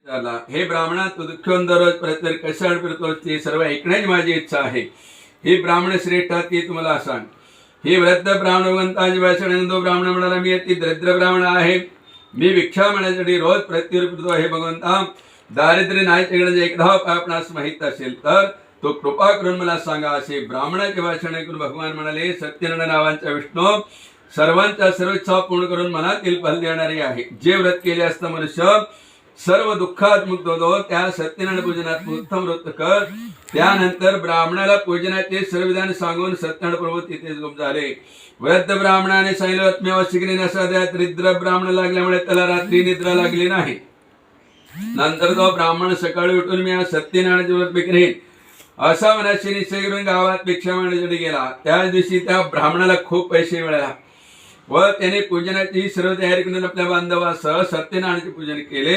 झाला, हे ब्राह्मणा तू दुःखून दररोज प्रत्येक कशावर फिरतोस ते सर्व ऐकण्याची माझी इच्छा आहे. हे ब्राह्मण श्रेष्ठ ते तुम्हाला सांग. हे वृद्ध ब्राह्मण भगवंताची भाषण तो ब्राह्मण म्हणाला, मी अति दरिद्र ब्राह्मण आहे. मी भिक्षा म्हणण्यासाठी रोज प्रत्युत्तर फिरतो. हे भगवंता, दारिद्र्य नाही जगण्याचे एकदा आपणास माहित असेल तर तो कृपा करून मला सांगा. असे ब्राह्मणाचे भाषण ऐकून भगवान म्हणाले, सत्यनारायण नावांचा विष्णू सर्वांच्या सर्व इच्छा पूर्ण करून मनातील फल देणारे आहे. जे व्रत केले असता मनुष्य सर्व दुःखात मुक्त होतो, त्या सत्यनारायण पूजनात उत्तम व्रत कर. त्यानंतर ब्राह्मणाला पूजनाचे सर्व विधान सांगून सत्यनारायण प्रभू तिथे गुप्त झाले. वृद्ध ब्राह्मणाने सांगितलं, आत्म्यावश्यक नसा द्या. दरिद्र ब्राह्मण लागल्यामुळे त्याला रात्री निद्रा लागली नाही. नंतर तो ब्राह्मण सकाळी उठून मी आज सत्यनारायणाचे व्रत करीन असा मनाशी निश्चय करून गावात भिक्षा मागण्यासाठी गेला. त्याच दिवशी त्या ब्राह्मणाला खूप पैसे मिळाला व त्याने पूजनाची सर्व तयारी करून आपल्या बांधवासह सत्यनारायणाचे पूजन केले.